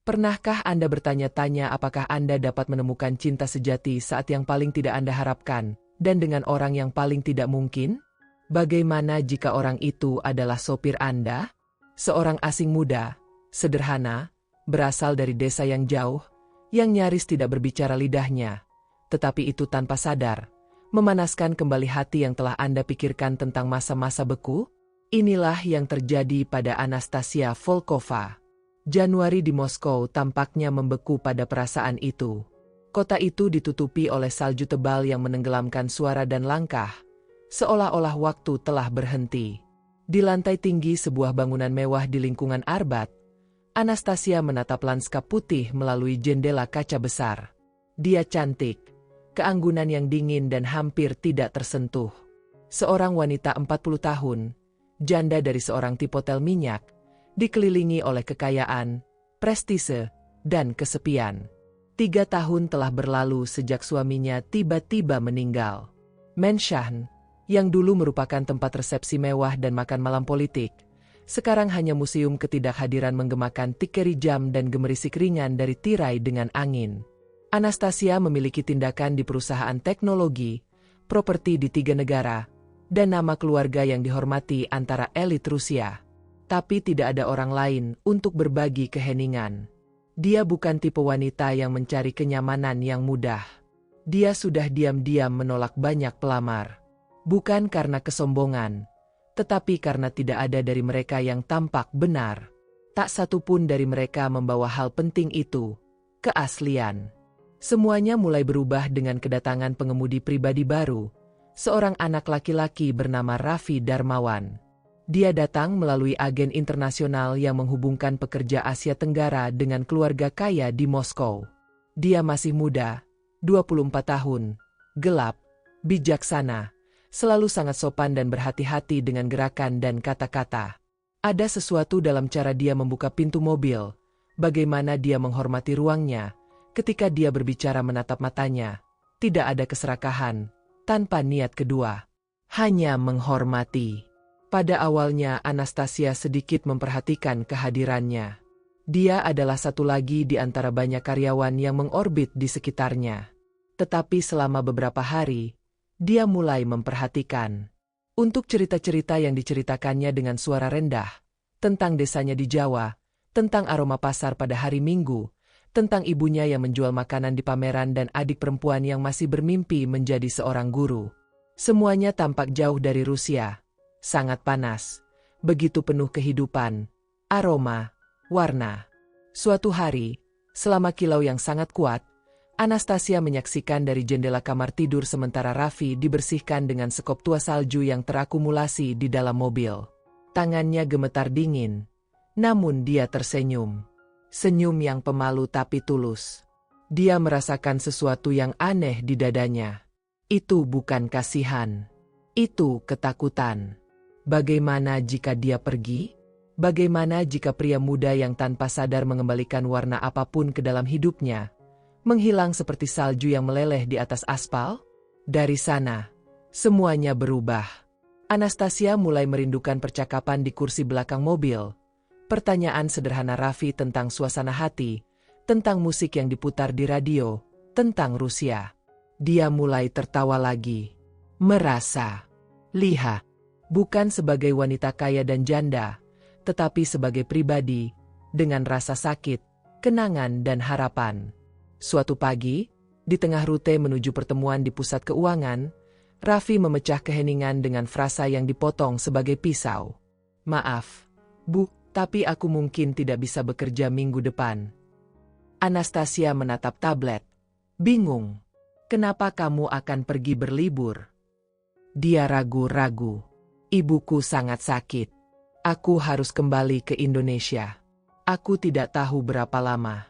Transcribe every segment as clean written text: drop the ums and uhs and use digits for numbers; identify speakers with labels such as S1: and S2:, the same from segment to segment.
S1: Pernahkah Anda bertanya-tanya apakah Anda dapat menemukan cinta sejati saat yang paling tidak Anda harapkan, dan dengan orang yang paling tidak mungkin? Bagaimana jika orang itu adalah sopir Anda? Seorang asing muda, sederhana, berasal dari desa yang jauh, yang nyaris tidak berbicara lidahnya. Tetapi itu tanpa sadar, memanaskan kembali hati yang telah Anda pikirkan tentang masa-masa beku? Inilah yang terjadi pada Anastasia Volkova. Januari di Moskow tampaknya membeku pada perasaan itu. Kota itu ditutupi oleh salju tebal yang menenggelamkan suara dan langkah, seolah-olah waktu telah berhenti. Di lantai tinggi sebuah bangunan mewah di lingkungan Arbat, Anastasia menatap lanskap putih melalui jendela kaca besar. Dia cantik, keanggunan yang dingin dan hampir tidak tersentuh. Seorang wanita 40 tahun, janda dari seorang tipotel minyak, dikelilingi oleh kekayaan, prestise, dan kesepian. 3 tahun telah berlalu sejak suaminya tiba-tiba meninggal. Menshan, yang dulu merupakan tempat resepsi mewah dan makan malam politik, sekarang hanya museum ketidakhadiran menggemakan tikeri jam dan gemerisik ringan dari tirai dengan angin. Anastasia memiliki tindakan di perusahaan teknologi, properti di 3 negara, dan nama keluarga yang dihormati antara elit Rusia. Tapi tidak ada orang lain untuk berbagi keheningan. Dia bukan tipe wanita yang mencari kenyamanan yang mudah. Dia sudah diam-diam menolak banyak pelamar. Bukan karena kesombongan, tetapi karena tidak ada dari mereka yang tampak benar. Tak satu pun dari mereka membawa hal penting itu, keaslian. Semuanya mulai berubah dengan kedatangan pengemudi pribadi baru, seorang anak laki-laki bernama Raffi Darmawan. Dia datang melalui agen internasional yang menghubungkan pekerja Asia Tenggara dengan keluarga kaya di Moskow. Dia masih muda, 24 tahun, gelap, bijaksana, selalu sangat sopan dan berhati-hati dengan gerakan dan kata-kata. Ada sesuatu dalam cara dia membuka pintu mobil, bagaimana dia menghormati ruangnya, ketika dia berbicara menatap matanya. Tidak ada keserakahan, tanpa niat kedua. Hanya menghormati. Pada awalnya Anastasia sedikit memperhatikan kehadirannya. Dia adalah satu lagi di antara banyak karyawan yang mengorbit di sekitarnya. Tetapi selama beberapa hari, dia mulai memperhatikan. Untuk cerita-cerita yang diceritakannya dengan suara rendah, tentang desanya di Jawa, tentang aroma pasar pada hari Minggu, tentang ibunya yang menjual makanan di pameran dan adik perempuan yang masih bermimpi menjadi seorang guru. Semuanya tampak jauh dari Rusia. Sangat panas, begitu penuh kehidupan, aroma, warna. Suatu hari, selama kilau yang sangat kuat, Anastasia menyaksikan dari jendela kamar tidur sementara Raffi dibersihkan dengan sekop tua salju yang terakumulasi di dalam mobil. Tangannya gemetar dingin, namun dia tersenyum. Senyum yang pemalu tapi tulus. Dia merasakan sesuatu yang aneh di dadanya. Itu bukan kasihan. Itu ketakutan. Bagaimana jika dia pergi? Bagaimana jika pria muda yang tanpa sadar mengembalikan warna apapun ke dalam hidupnya, menghilang seperti salju yang meleleh di atas aspal? Dari sana, semuanya berubah. Anastasia mulai merindukan percakapan di kursi belakang mobil. Pertanyaan sederhana Raffi tentang suasana hati, tentang musik yang diputar di radio, tentang Rusia. Dia mulai tertawa lagi. Merasa. Lihat. Bukan sebagai wanita kaya dan janda, tetapi sebagai pribadi, dengan rasa sakit, kenangan dan harapan. Suatu pagi, di tengah rute menuju pertemuan di pusat keuangan, Raffi memecah keheningan dengan frasa yang dipotong sebagai pisau. Maaf, Bu, tapi aku mungkin tidak bisa bekerja minggu depan. Anastasia menatap tablet. Bingung. Kenapa kamu akan pergi berlibur? Dia ragu-ragu. Ibuku sangat sakit. Aku harus kembali ke Indonesia. Aku tidak tahu berapa lama.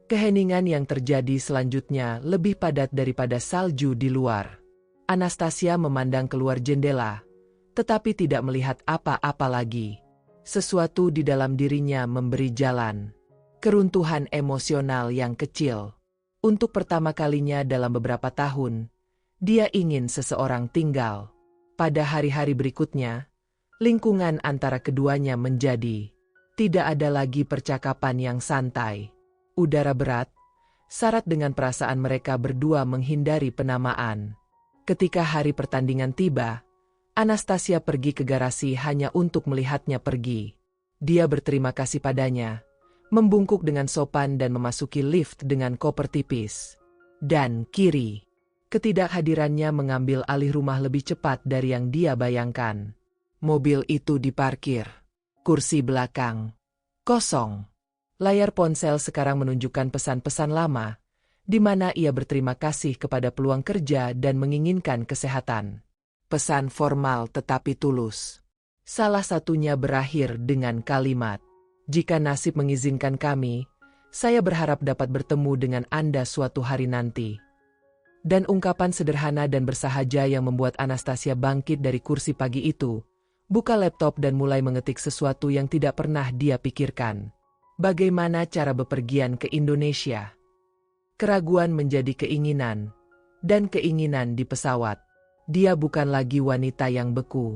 S1: Keheningan yang terjadi selanjutnya lebih padat daripada salju di luar. Anastasia memandang keluar jendela, tetapi tidak melihat apa-apa lagi. Sesuatu di dalam dirinya memberi jalan. Keruntuhan emosional yang kecil. Untuk pertama kalinya dalam beberapa tahun, dia ingin seseorang tinggal. Pada hari-hari berikutnya, lingkungan antara keduanya menjadi Tidak ada lagi percakapan yang santai. Udara berat, syarat dengan perasaan mereka berdua menghindari penamaan. Ketika hari pertandingan tiba, Anastasia pergi ke garasi hanya untuk melihatnya pergi. Dia berterima kasih padanya, membungkuk dengan sopan dan memasuki lift dengan koper tipis. Dan kiri, ketidakhadirannya mengambil alih rumah lebih cepat dari yang dia bayangkan. Mobil itu diparkir. Kursi belakang kosong. Layar ponsel sekarang menunjukkan pesan-pesan lama, di mana ia berterima kasih kepada peluang kerja dan menginginkan kesehatan. Pesan formal tetapi tulus. Salah satunya berakhir dengan kalimat, "Jika nasib mengizinkan kami, saya berharap dapat bertemu dengan Anda suatu hari nanti." Dan ungkapan sederhana dan bersahaja yang membuat Anastasia bangkit dari kursi pagi itu, buka laptop dan mulai mengetik sesuatu yang tidak pernah dia pikirkan. Bagaimana cara bepergian ke Indonesia? Keraguan menjadi keinginan, dan keinginan di pesawat. Dia bukan lagi wanita yang beku.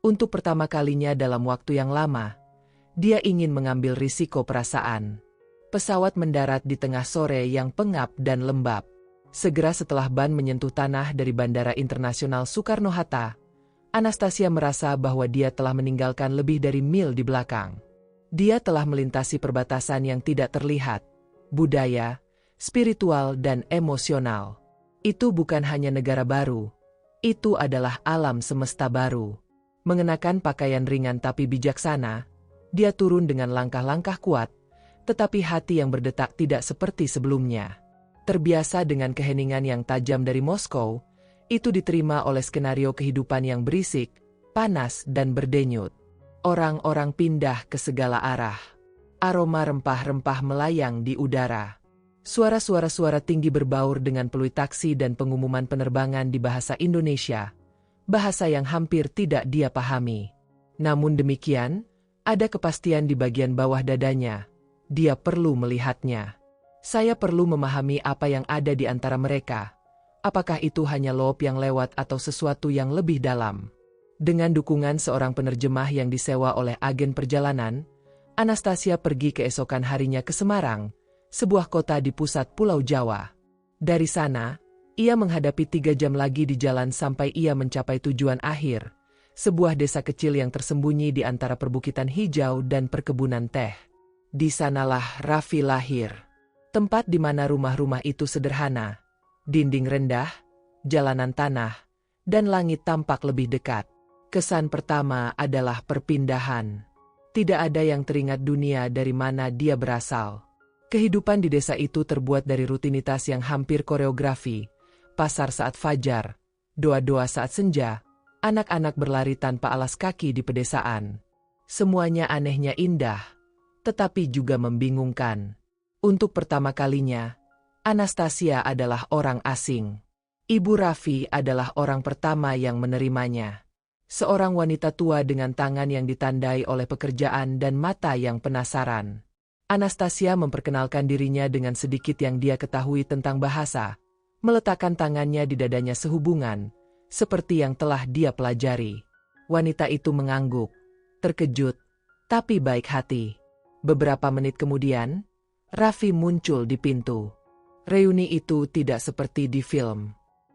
S1: Untuk pertama kalinya dalam waktu yang lama, dia ingin mengambil risiko perasaan. Pesawat mendarat di tengah sore yang pengap dan lembab. Segera setelah ban menyentuh tanah dari Bandara Internasional Soekarno-Hatta, Anastasia merasa bahwa dia telah meninggalkan lebih dari mil di belakang. Dia telah melintasi perbatasan yang tidak terlihat, budaya, spiritual dan emosional. Itu bukan hanya negara baru, itu adalah alam semesta baru. Mengenakan pakaian ringan tapi bijaksana, dia turun dengan langkah-langkah kuat, tetapi hati yang berdetak tidak seperti sebelumnya. Terbiasa dengan keheningan yang tajam dari Moskow, itu diterima oleh skenario kehidupan yang berisik, panas dan berdenyut. Orang-orang pindah ke segala arah. Aroma rempah-rempah melayang di udara. Suara-suara tinggi berbaur dengan peluit taksi dan pengumuman penerbangan di bahasa Indonesia, bahasa yang hampir tidak dia pahami. Namun demikian, ada kepastian di bagian bawah dadanya. Dia perlu melihatnya. Saya perlu memahami apa yang ada di antara mereka. Apakah itu hanya loop yang lewat atau sesuatu yang lebih dalam? Dengan dukungan seorang penerjemah yang disewa oleh agen perjalanan, Anastasia pergi keesokan harinya ke Semarang, sebuah kota di pusat Pulau Jawa. Dari sana, ia menghadapi 3 jam lagi di jalan sampai ia mencapai tujuan akhir, sebuah desa kecil yang tersembunyi di antara perbukitan hijau dan perkebunan teh. Di sanalah Raffi lahir. Tempat di mana rumah-rumah itu sederhana. Dinding rendah, jalanan tanah, dan langit tampak lebih dekat. Kesan pertama adalah perpindahan. Tidak ada yang teringat dunia dari mana dia berasal. Kehidupan di desa itu terbuat dari rutinitas yang hampir koreografi, pasar saat fajar, doa-doa saat senja, anak-anak berlari tanpa alas kaki di pedesaan. Semuanya anehnya indah, tetapi juga membingungkan. Untuk pertama kalinya, Anastasia adalah orang asing. Ibu Raffi adalah orang pertama yang menerimanya. Seorang wanita tua dengan tangan yang ditandai oleh pekerjaan dan mata yang penasaran. Anastasia memperkenalkan dirinya dengan sedikit yang dia ketahui tentang bahasa, meletakkan tangannya di dadanya sehubungan, seperti yang telah dia pelajari. Wanita itu mengangguk, terkejut, tapi baik hati. Beberapa menit kemudian, Raffi muncul di pintu. Reuni itu tidak seperti di film.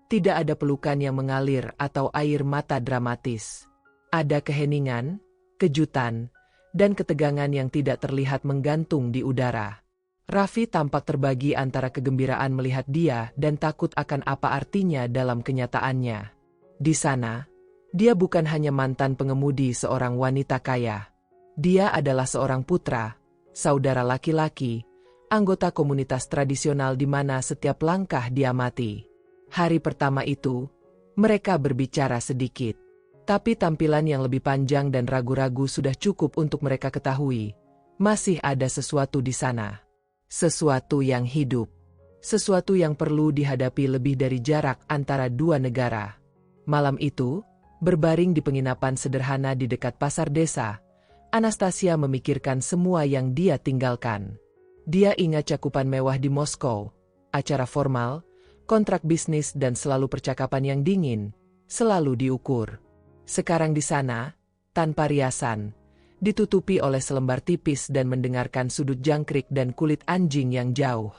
S1: Tidak ada pelukan yang mengalir atau air mata dramatis. Ada keheningan, kejutan, dan ketegangan yang tidak terlihat menggantung di udara. Raffi tampak terbagi antara kegembiraan melihat dia dan takut akan apa artinya dalam kenyataannya. Di sana, dia bukan hanya mantan pengemudi seorang wanita kaya. Dia adalah seorang putra, saudara laki-laki, anggota komunitas tradisional di mana setiap langkah diamati. Hari pertama itu, mereka berbicara sedikit. Tapi tampilan yang lebih panjang dan ragu-ragu sudah cukup untuk mereka ketahui. Masih ada sesuatu di sana. Sesuatu yang hidup. Sesuatu yang perlu dihadapi lebih dari jarak antara dua negara. Malam itu, berbaring di penginapan sederhana di dekat pasar desa, Anastasia memikirkan semua yang dia tinggalkan. Dia ingat cakupan mewah di Moskow, acara formal, kontrak bisnis dan selalu percakapan yang dingin, selalu diukur. Sekarang di sana, tanpa riasan, ditutupi oleh selembar tipis dan mendengarkan sudut jangkrik dan kulit anjing yang jauh.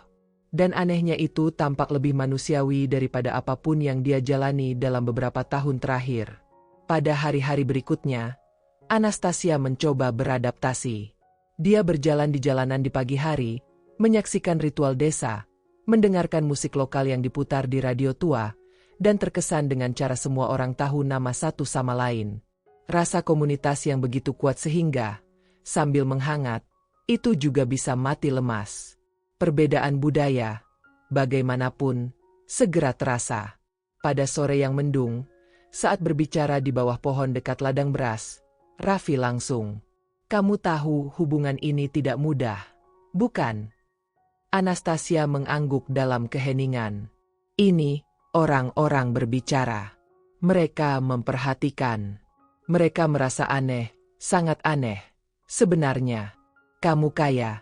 S1: Dan anehnya itu tampak lebih manusiawi daripada apapun yang dia jalani dalam beberapa tahun terakhir. Pada hari-hari berikutnya, Anastasia mencoba beradaptasi. Dia berjalan di jalanan di pagi hari, menyaksikan ritual desa, mendengarkan musik lokal yang diputar di radio tua, dan terkesan dengan cara semua orang tahu nama satu sama lain. Rasa komunitas yang begitu kuat sehingga, sambil menghangat, itu juga bisa mati lemas. Perbedaan budaya, bagaimanapun, segera terasa. Pada sore yang mendung, saat berbicara di bawah pohon dekat ladang beras, Raffi langsung, "Kamu tahu hubungan ini tidak mudah, bukan?" Anastasia mengangguk dalam keheningan. Ini, orang-orang berbicara. Mereka memperhatikan. Mereka merasa aneh, sangat aneh. Sebenarnya, kamu kaya,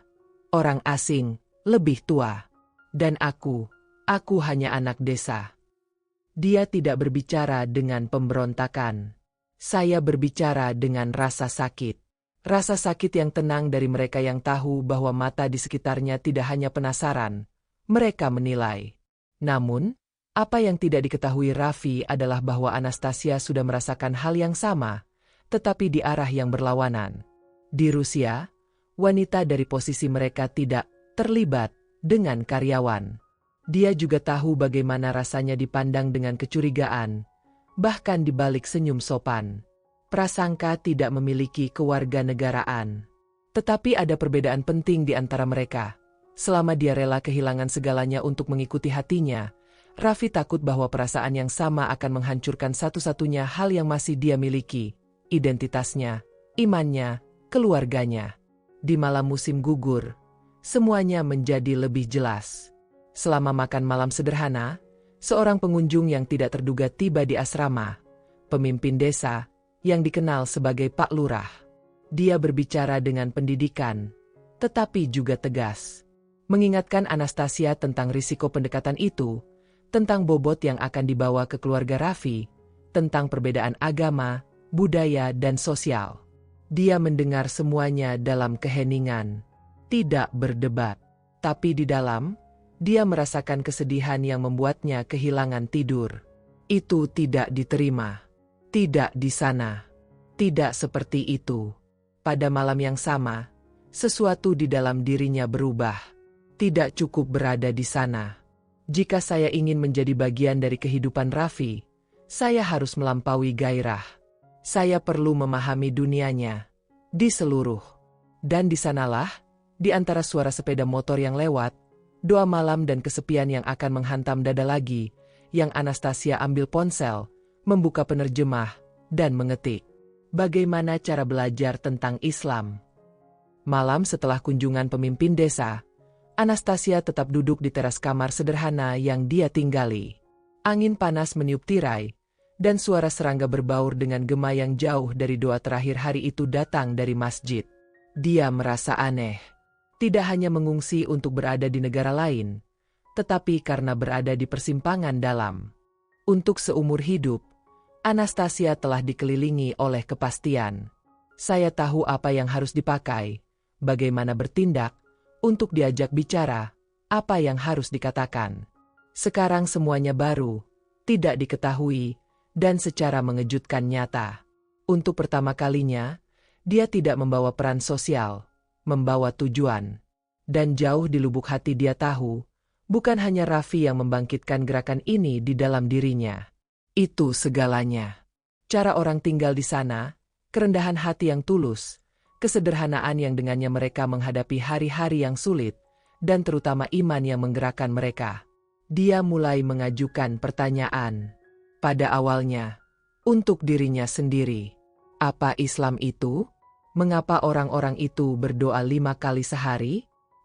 S1: orang asing, lebih tua. Dan aku hanya anak desa. Dia tidak berbicara dengan pemberontakan. Saya berbicara dengan rasa sakit. Rasa sakit yang tenang dari mereka yang tahu bahwa mata di sekitarnya tidak hanya penasaran. Mereka menilai. Namun, apa yang tidak diketahui Raffi adalah bahwa Anastasia sudah merasakan hal yang sama, tetapi di arah yang berlawanan. Di Rusia, wanita dari posisi mereka tidak terlibat dengan karyawan. Dia juga tahu bagaimana rasanya dipandang dengan kecurigaan, bahkan di balik senyum sopan. Prasangka tidak memiliki kewarganegaraan. Tetapi ada perbedaan penting di antara mereka. Selama dia rela kehilangan segalanya untuk mengikuti hatinya, Raffi takut bahwa perasaan yang sama akan menghancurkan satu-satunya hal yang masih dia miliki, identitasnya, imannya, keluarganya. Di malam musim gugur, semuanya menjadi lebih jelas. Selama makan malam sederhana, seorang pengunjung yang tidak terduga tiba di asrama, pemimpin desa, yang dikenal sebagai Pak Lurah. Dia berbicara dengan pendidikan, tetapi juga tegas. Mengingatkan Anastasia tentang risiko pendekatan itu, tentang bobot yang akan dibawa ke keluarga Raffi, tentang perbedaan agama, budaya dan sosial. Dia mendengar semuanya dalam keheningan, tidak berdebat. Tapi di dalam, dia merasakan kesedihan yang membuatnya kehilangan tidur. Itu tidak diterima. Tidak di sana. Tidak seperti itu. Pada malam yang sama, sesuatu di dalam dirinya berubah. Tidak cukup berada di sana. Jika saya ingin menjadi bagian dari kehidupan Raffi, saya harus melampaui gairah. Saya perlu memahami dunianya. Di seluruh. Dan di sanalah, di antara suara sepeda motor yang lewat, doa malam dan kesepian yang akan menghantam dada lagi, yang Anastasia ambil ponsel, membuka penerjemah, dan mengetik. Bagaimana cara belajar tentang Islam? Malam setelah kunjungan pemimpin desa, Anastasia tetap duduk di teras kamar sederhana yang dia tinggali. Angin panas meniup tirai, dan suara serangga berbaur dengan gema yang jauh dari doa terakhir hari itu datang dari masjid. Dia merasa aneh. Tidak hanya mengungsi untuk berada di negara lain, tetapi karena berada di persimpangan dalam. Untuk seumur hidup, Anastasia telah dikelilingi oleh kepastian. Saya tahu apa yang harus dipakai, bagaimana bertindak, untuk diajak bicara, apa yang harus dikatakan. Sekarang semuanya baru, tidak diketahui, dan secara mengejutkan nyata. Untuk pertama kalinya, dia tidak membawa peran sosial, membawa tujuan. Dan jauh di lubuk hati dia tahu, bukan hanya Raffi yang membangkitkan gerakan ini di dalam dirinya. Itu segalanya. Cara orang tinggal di sana, kerendahan hati yang tulus, kesederhanaan yang dengannya mereka menghadapi hari-hari yang sulit, dan terutama iman yang menggerakkan mereka. Dia mulai mengajukan pertanyaan. Pada awalnya, untuk dirinya sendiri. Apa Islam itu? Mengapa orang-orang itu berdoa 5 kali sehari?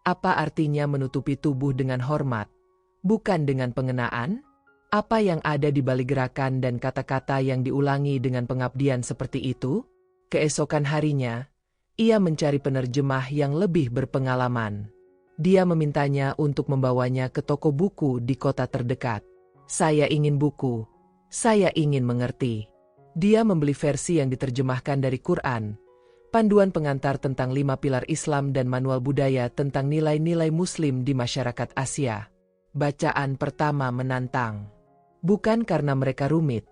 S1: Apa artinya menutupi tubuh dengan hormat, bukan dengan pengenaan? Apa yang ada di balik gerakan dan kata-kata yang diulangi dengan pengabdian seperti itu? Keesokan harinya, ia mencari penerjemah yang lebih berpengalaman. Dia memintanya untuk membawanya ke toko buku di kota terdekat. Saya ingin buku. Saya ingin mengerti. Dia membeli versi yang diterjemahkan dari Quran, panduan pengantar tentang 5 pilar Islam dan manual budaya tentang nilai-nilai Muslim di masyarakat Asia. Bacaan pertama menantang. Bukan karena mereka rumit,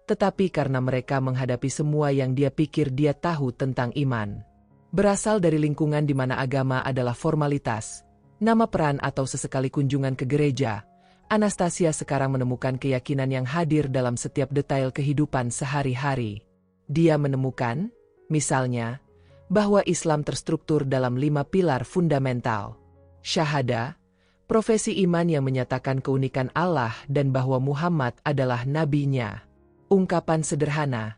S1: tetapi karena mereka menghadapi semua yang dia pikir dia tahu tentang iman. Berasal dari lingkungan di mana agama adalah formalitas, nama peran atau sesekali kunjungan ke gereja, Anastasia sekarang menemukan keyakinan yang hadir dalam setiap detail kehidupan sehari-hari. Dia menemukan, misalnya, bahwa Islam terstruktur dalam 5 pilar fundamental. Syahada, profesi iman yang menyatakan keunikan Allah dan bahwa Muhammad adalah nabinya. Ungkapan sederhana,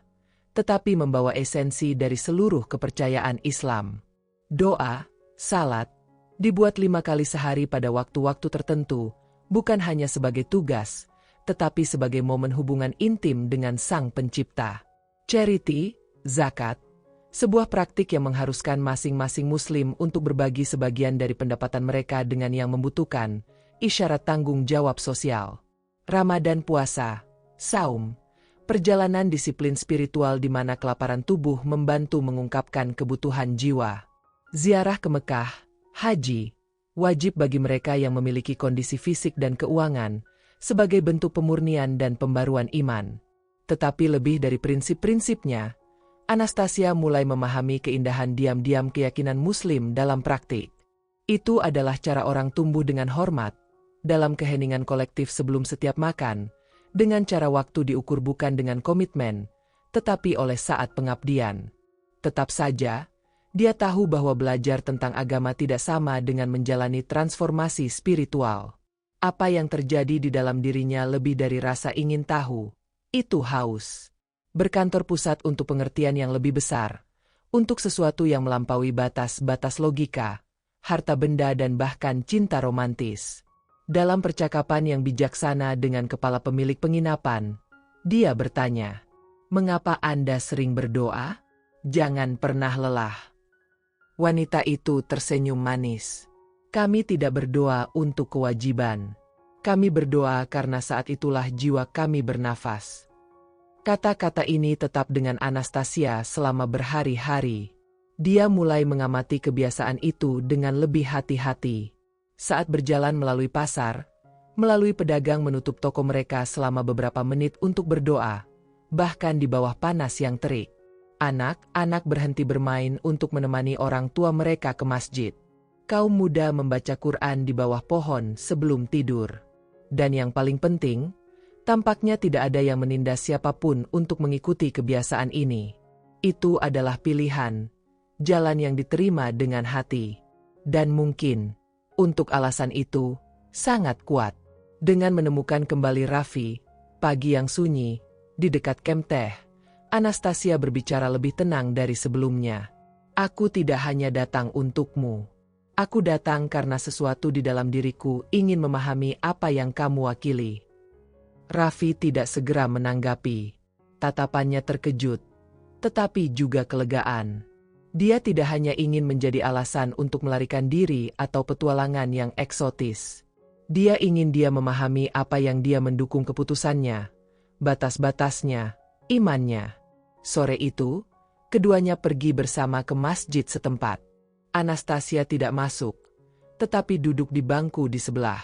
S1: tetapi membawa esensi dari seluruh kepercayaan Islam. Doa, salat, dibuat 5 kali sehari pada waktu-waktu tertentu, bukan hanya sebagai tugas, tetapi sebagai momen hubungan intim dengan Sang Pencipta. Charity, zakat, sebuah praktik yang mengharuskan masing-masing Muslim untuk berbagi sebagian dari pendapatan mereka dengan yang membutuhkan, isyarat tanggung jawab sosial. Ramadan puasa, saum, perjalanan disiplin spiritual di mana kelaparan tubuh membantu mengungkapkan kebutuhan jiwa. Ziarah ke Mekah, haji, wajib bagi mereka yang memiliki kondisi fisik dan keuangan, sebagai bentuk pemurnian dan pembaruan iman. Tetapi lebih dari prinsip-prinsipnya, Anastasia mulai memahami keindahan diam-diam keyakinan Muslim dalam praktik. Itu adalah cara orang tumbuh dengan hormat, dalam keheningan kolektif sebelum setiap makan, dengan cara waktu diukur bukan dengan komitmen, tetapi oleh saat pengabdian. Tetap saja, dia tahu bahwa belajar tentang agama tidak sama dengan menjalani transformasi spiritual. Apa yang terjadi di dalam dirinya lebih dari rasa ingin tahu, itu haus. Berkantor pusat untuk pengertian yang lebih besar, untuk sesuatu yang melampaui batas-batas logika, harta benda dan bahkan cinta romantis. Dalam percakapan yang bijaksana dengan kepala pemilik penginapan, dia bertanya, "Mengapa Anda sering berdoa? Jangan pernah lelah." Wanita itu tersenyum manis. "Kami tidak berdoa untuk kewajiban. Kami berdoa karena saat itulah jiwa kami bernafas." Kata-kata ini tetap dengan Anastasia selama berhari-hari. Dia mulai mengamati kebiasaan itu dengan lebih hati-hati. Saat berjalan melalui pasar, melalui pedagang menutup toko mereka selama beberapa menit untuk berdoa, bahkan di bawah panas yang terik. Anak-anak berhenti bermain untuk menemani orang tua mereka ke masjid. Kaum muda membaca Quran di bawah pohon sebelum tidur. Dan yang paling penting, tampaknya tidak ada yang menindas siapapun untuk mengikuti kebiasaan ini. Itu adalah pilihan, jalan yang diterima dengan hati. Dan mungkin, untuk alasan itu, sangat kuat. Dengan menemukan kembali Raffi, pagi yang sunyi, di dekat kem teh, Anastasia berbicara lebih tenang dari sebelumnya. "Aku tidak hanya datang untukmu. Aku datang karena sesuatu di dalam diriku ingin memahami apa yang kamu wakili." Raffi tidak segera menanggapi. Tatapannya terkejut, tetapi juga kelegaan. Dia tidak hanya ingin menjadi alasan untuk melarikan diri atau petualangan yang eksotis. Dia ingin dia memahami apa yang dia mendukung keputusannya, batas-batasnya, imannya. Sore itu, keduanya pergi bersama ke masjid setempat. Anastasia tidak masuk, tetapi duduk di bangku di sebelah.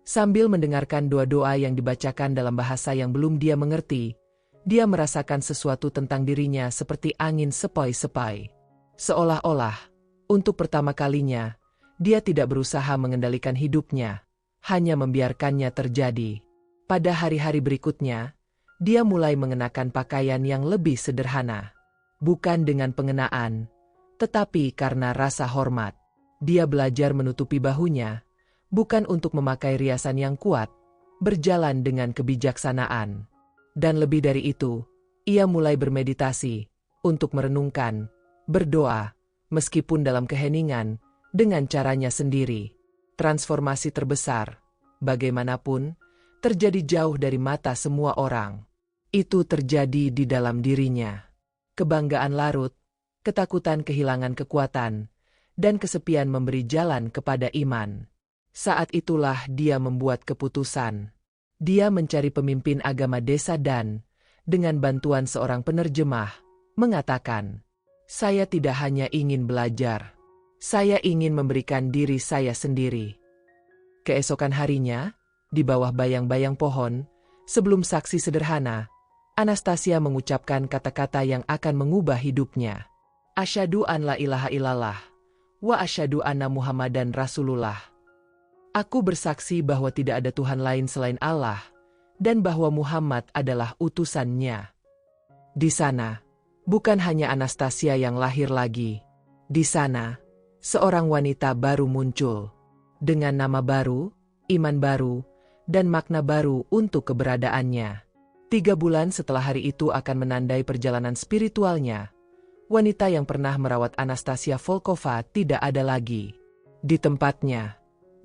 S1: Sambil mendengarkan doa-doa yang dibacakan dalam bahasa yang belum dia mengerti, dia merasakan sesuatu tentang dirinya seperti angin sepoi-sepoi. Seolah-olah, untuk pertama kalinya, dia tidak berusaha mengendalikan hidupnya, hanya membiarkannya terjadi. Pada hari-hari berikutnya, dia mulai mengenakan pakaian yang lebih sederhana. Bukan dengan pengenaan, tetapi karena rasa hormat. Dia belajar menutupi bahunya, bukan untuk memakai riasan yang kuat, berjalan dengan kebijaksanaan. Dan lebih dari itu, ia mulai bermeditasi, untuk merenungkan, berdoa, meskipun dalam keheningan, dengan caranya sendiri. Transformasi terbesar, bagaimanapun, terjadi jauh dari mata semua orang. Itu terjadi di dalam dirinya. Kebanggaan larut, ketakutan kehilangan kekuatan, dan kesepian memberi jalan kepada iman. Saat itulah dia membuat keputusan. Dia mencari pemimpin agama desa dan, dengan bantuan seorang penerjemah, mengatakan, Saya tidak hanya ingin belajar. Saya ingin memberikan diri saya sendiri. Keesokan harinya, di bawah bayang-bayang pohon, sebelum saksi sederhana, Anastasia mengucapkan kata-kata yang akan mengubah hidupnya. Asyhadu an la ilaha illallah, wa asyhadu anna Muhammadan Rasulullah. Aku bersaksi bahwa tidak ada Tuhan lain selain Allah, dan bahwa Muhammad adalah utusannya. Di sana, bukan hanya Anastasia yang lahir lagi. Di sana, seorang wanita baru muncul. Dengan nama baru, iman baru, dan makna baru untuk keberadaannya. 3 bulan setelah hari itu akan menandai perjalanan spiritualnya. Wanita yang pernah merawat Anastasia Volkova tidak ada lagi. Di tempatnya,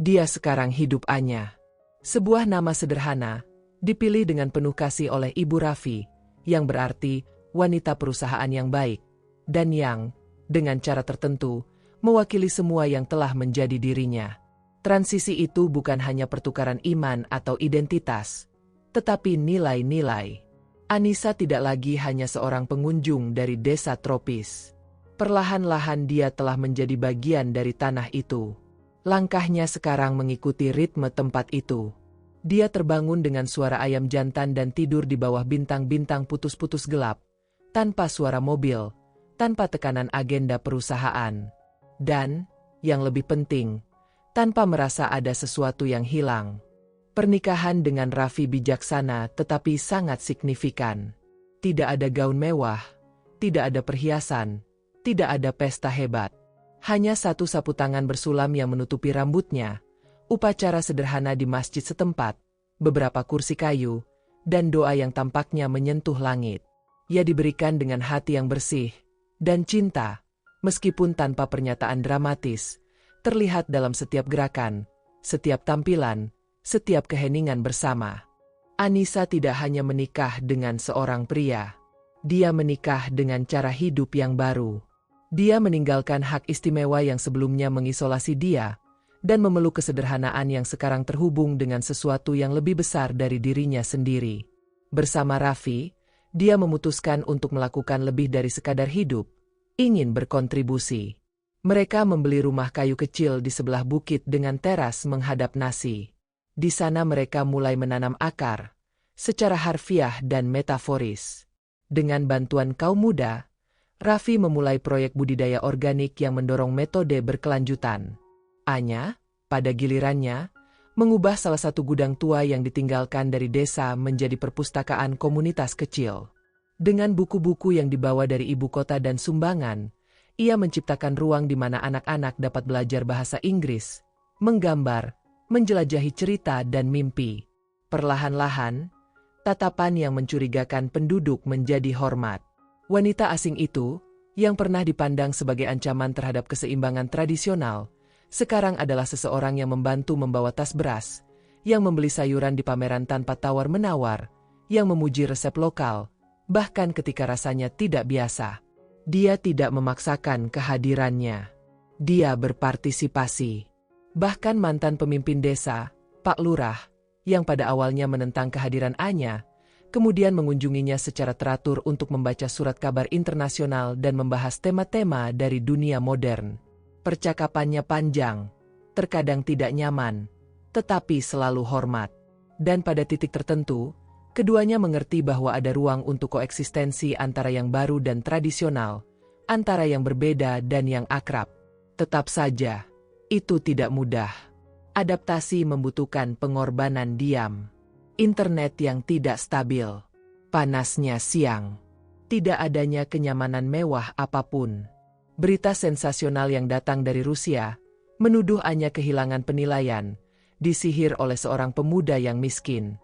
S1: dia sekarang hidup Anya. Sebuah nama sederhana, dipilih dengan penuh kasih oleh Ibu Raffi, yang berarti wanita perusahaan yang baik, dan yang, dengan cara tertentu, mewakili semua yang telah menjadi dirinya. Transisi itu bukan hanya pertukaran iman atau identitas, tetapi nilai-nilai. Anissa tidak lagi hanya seorang pengunjung dari desa tropis. Perlahan-lahan dia telah menjadi bagian dari tanah itu. Langkahnya sekarang mengikuti ritme tempat itu. Dia terbangun dengan suara ayam jantan dan tidur di bawah bintang-bintang putus-putus gelap, tanpa suara mobil, tanpa tekanan agenda perusahaan. Dan, yang lebih penting, tanpa merasa ada sesuatu yang hilang. Pernikahan dengan Raffi bijaksana tetapi sangat signifikan. Tidak ada gaun mewah, tidak ada perhiasan, tidak ada pesta hebat. Hanya satu sapu tangan bersulam yang menutupi rambutnya, upacara sederhana di masjid setempat, beberapa kursi kayu, dan doa yang tampaknya menyentuh langit. Ia diberikan dengan hati yang bersih, dan cinta, meskipun tanpa pernyataan dramatis, terlihat dalam setiap gerakan, setiap tampilan, setiap keheningan bersama. Anissa tidak hanya menikah dengan seorang pria. Dia menikah dengan cara hidup yang baru. Dia meninggalkan hak istimewa yang sebelumnya mengisolasi dia, dan memeluk kesederhanaan yang sekarang terhubung dengan sesuatu yang lebih besar dari dirinya sendiri. Bersama Raffi, dia memutuskan untuk melakukan lebih dari sekadar hidup, ingin berkontribusi. Mereka membeli rumah kayu kecil di sebelah bukit dengan teras menghadap Nasi. Di sana mereka mulai menanam akar, secara harfiah dan metaforis. Dengan bantuan kaum muda, Raffi memulai proyek budidaya organik yang mendorong metode berkelanjutan. Anya, pada gilirannya, mengubah salah satu gudang tua yang ditinggalkan dari desa menjadi perpustakaan komunitas kecil. Dengan buku-buku yang dibawa dari ibu kota dan sumbangan, ia menciptakan ruang di mana anak-anak dapat belajar bahasa Inggris, menggambar, menjelajahi cerita dan mimpi. Perlahan-lahan, tatapan yang mencurigakan penduduk menjadi hormat. Wanita asing itu, yang pernah dipandang sebagai ancaman terhadap keseimbangan tradisional, sekarang adalah seseorang yang membantu membawa tas beras, yang membeli sayuran di pameran tanpa tawar-menawar, yang memuji resep lokal, bahkan ketika rasanya tidak biasa. Dia tidak memaksakan kehadirannya. Dia berpartisipasi. Bahkan mantan pemimpin desa, Pak Lurah, yang pada awalnya menentang kehadiran Anya, kemudian mengunjunginya secara teratur untuk membaca surat kabar internasional dan membahas tema-tema dari dunia modern. Percakapannya panjang, terkadang tidak nyaman, tetapi selalu hormat. Dan pada titik tertentu, keduanya mengerti bahwa ada ruang untuk koeksistensi antara yang baru dan tradisional, antara yang berbeda dan yang akrab. Tetap saja, itu tidak mudah. Adaptasi membutuhkan pengorbanan diam. Internet yang tidak stabil. Panasnya siang. Tidak adanya kenyamanan mewah apapun. Berita sensasional yang datang dari Rusia menuduh Anya kehilangan penilaian, disihir oleh seorang pemuda yang miskin.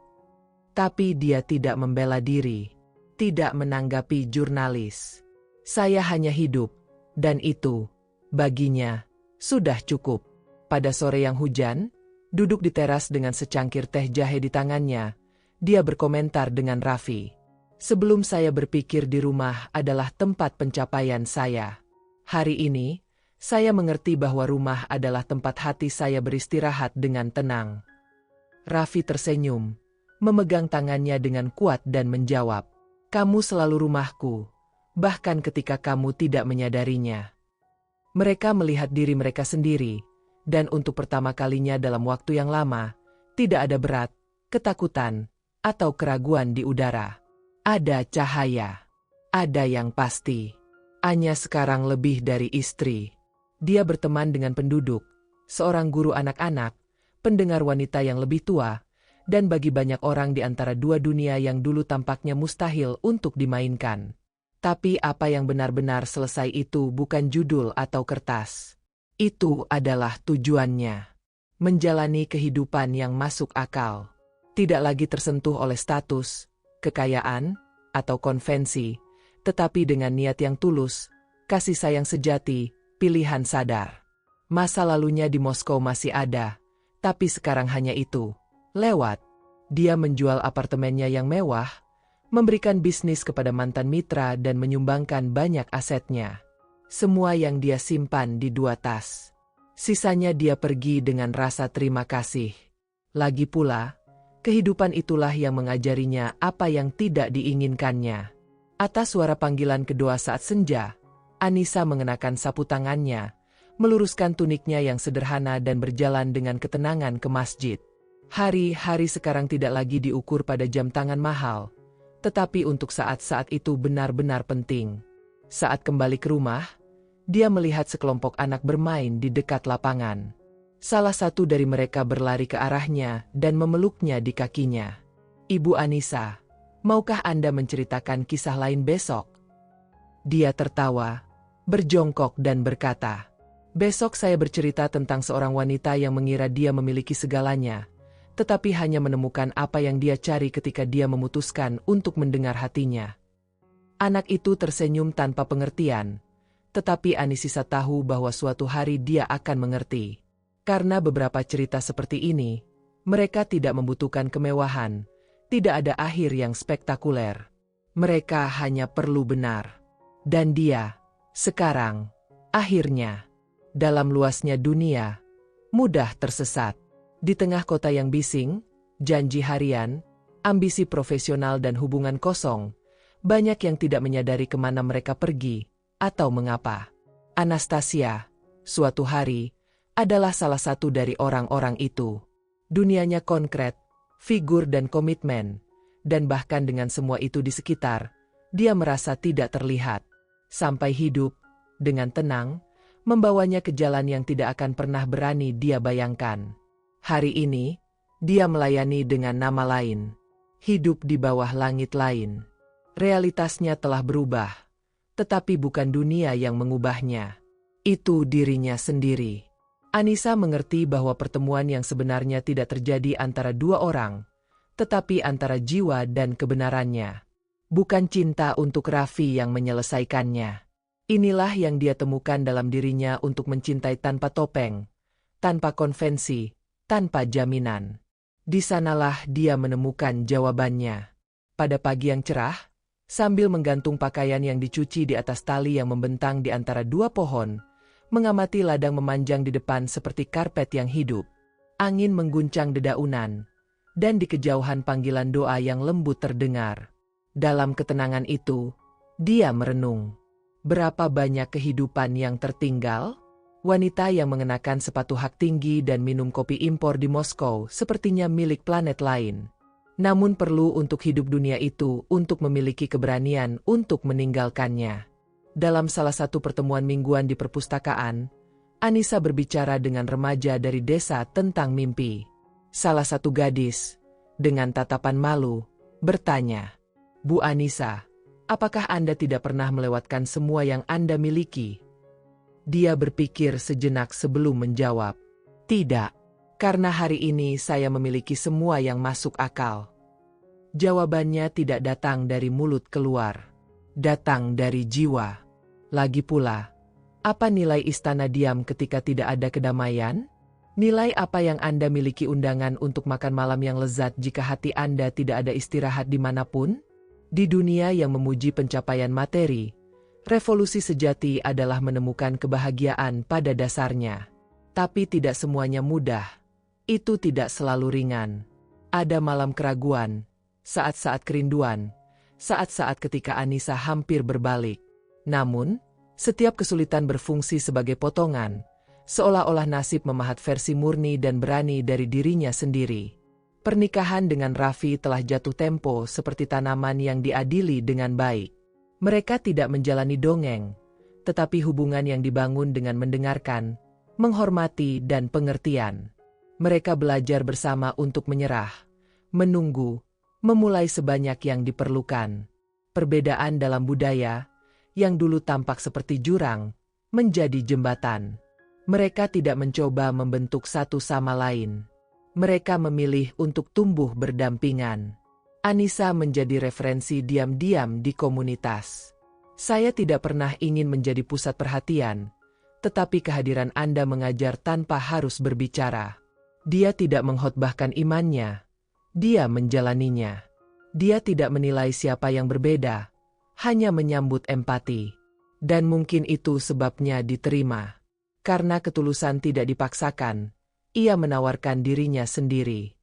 S1: Tapi dia tidak membela diri, tidak menanggapi jurnalis. Saya hanya hidup, dan itu, baginya, sudah cukup. Pada sore yang hujan, duduk di teras dengan secangkir teh jahe di tangannya, dia berkomentar dengan Raffi. Sebelum saya berpikir di rumah adalah tempat pencapaian saya. Hari ini, saya mengerti bahwa rumah adalah tempat hati saya beristirahat dengan tenang. Raffi tersenyum, memegang tangannya dengan kuat dan menjawab, "Kamu selalu rumahku, bahkan ketika kamu tidak menyadarinya. Mereka melihat diri mereka sendiri, dan untuk pertama kalinya dalam waktu yang lama, tidak ada berat, ketakutan, atau keraguan di udara. Ada cahaya. Ada yang pasti. Anya sekarang lebih dari istri. Dia berteman dengan penduduk, seorang guru anak-anak, pendengar wanita yang lebih tua, dan bagi banyak orang di antara dua dunia yang dulu tampaknya mustahil untuk dimainkan. Tapi apa yang benar-benar selesai itu bukan judul atau kertas. Itu adalah tujuannya. Menjalani kehidupan yang masuk akal. Tidak lagi tersentuh oleh status, kekayaan, atau konvensi, tetapi dengan niat yang tulus, kasih sayang sejati, pilihan sadar. Masa lalunya di Moskow masih ada, tapi sekarang hanya itu. Lewat. Dia menjual apartemennya yang mewah, memberikan bisnis kepada mantan mitra dan menyumbangkan banyak asetnya. Semua yang dia simpan di 2 tas. Sisanya dia pergi dengan rasa terima kasih. Lagi pula, kehidupan itulah yang mengajarinya apa yang tidak diinginkannya. Atas suara panggilan kedua saat senja, Anissa mengenakan sapu tangannya, meluruskan tuniknya yang sederhana dan berjalan dengan ketenangan ke masjid. Hari-hari sekarang tidak lagi diukur pada jam tangan mahal, tetapi untuk saat-saat itu benar-benar penting. Saat kembali ke rumah, dia melihat sekelompok anak bermain di dekat lapangan. Salah satu dari mereka berlari ke arahnya dan memeluknya di kakinya. "Ibu Anissa, maukah Anda menceritakan kisah lain besok?" Dia tertawa, berjongkok dan berkata, "Besok saya bercerita tentang seorang wanita yang mengira dia memiliki segalanya, tetapi hanya menemukan apa yang dia cari ketika dia memutuskan untuk mendengar hatinya." Anak itu tersenyum tanpa pengertian, tetapi Anissa tahu bahwa suatu hari dia akan mengerti. Karena beberapa cerita seperti ini, mereka tidak membutuhkan kemewahan, tidak ada akhir yang spektakuler. Mereka hanya perlu benar. Dan dia, sekarang, akhirnya, dalam luasnya dunia, mudah tersesat. Di tengah kota yang bising, janji harian, ambisi profesional dan hubungan kosong, banyak yang tidak menyadari kemana mereka pergi, atau mengapa. Anastasia, suatu hari, adalah salah satu dari orang-orang itu. Dunianya konkret, figur dan komitmen, dan bahkan dengan semua itu di sekitar, dia merasa tidak terlihat. Sampai hidup, dengan tenang, membawanya ke jalan yang tidak akan pernah berani dia bayangkan. Hari ini, dia melayani dengan nama lain. Hidup di bawah langit lain. Realitasnya telah berubah, tetapi bukan dunia yang mengubahnya. Itu dirinya sendiri. Anissa mengerti bahwa pertemuan yang sebenarnya tidak terjadi antara dua orang, tetapi antara jiwa dan kebenarannya. Bukan cinta untuk Raffi yang menyelesaikannya. Inilah yang dia temukan dalam dirinya untuk mencintai tanpa topeng, tanpa konvensi, tanpa jaminan. Di sanalah dia menemukan jawabannya. Pada pagi yang cerah, sambil menggantung pakaian yang dicuci di atas tali yang membentang di antara dua pohon, mengamati ladang memanjang di depan seperti karpet yang hidup. Angin mengguncang dedaunan, dan di kejauhan panggilan doa yang lembut terdengar. Dalam ketenangan itu, dia merenung. Berapa banyak kehidupan yang tertinggal? Wanita yang mengenakan sepatu hak tinggi dan minum kopi impor di Moskow sepertinya milik planet lain. Namun perlu untuk hidup dunia itu untuk memiliki keberanian untuk meninggalkannya. Dalam salah satu pertemuan mingguan di perpustakaan, Anissa berbicara dengan remaja dari desa tentang mimpi. Salah satu gadis, dengan tatapan malu, bertanya, "Bu Anissa, apakah Anda tidak pernah melewatkan semua yang Anda miliki?" Dia berpikir sejenak sebelum menjawab, "Tidak, karena hari ini saya memiliki semua yang masuk akal." Jawabannya tidak datang dari mulut keluar, datang dari jiwa. Lagi pula, apa nilai istana diam ketika tidak ada kedamaian? Nilai apa yang Anda miliki undangan untuk makan malam yang lezat jika hati Anda tidak ada istirahat dimanapun? Di dunia yang memuji pencapaian materi, revolusi sejati adalah menemukan kebahagiaan pada dasarnya. Tapi tidak semuanya mudah. Itu tidak selalu ringan. Ada malam keraguan, saat-saat kerinduan, saat-saat ketika Anissa hampir berbalik. Namun, setiap kesulitan berfungsi sebagai potongan, seolah-olah nasib memahat versi murni dan berani dari dirinya sendiri. Pernikahan dengan Raffi telah jatuh tempo seperti tanaman yang diadili dengan baik. Mereka tidak menjalani dongeng, tetapi hubungan yang dibangun dengan mendengarkan, menghormati dan pengertian. Mereka belajar bersama untuk menyerah, menunggu, memulai sebanyak yang diperlukan. Perbedaan dalam budaya, yang dulu tampak seperti jurang, menjadi jembatan. Mereka tidak mencoba membentuk satu sama lain. Mereka memilih untuk tumbuh berdampingan. Anissa menjadi referensi diam-diam di komunitas. Saya tidak pernah ingin menjadi pusat perhatian, tetapi kehadiran Anda mengajar tanpa harus berbicara. Dia tidak mengkhotbahkan imannya. Dia menjalaninya. Dia tidak menilai siapa yang berbeda, hanya menyambut empati. Dan mungkin itu sebabnya diterima. Karena ketulusan tidak dipaksakan, ia menawarkan dirinya sendiri.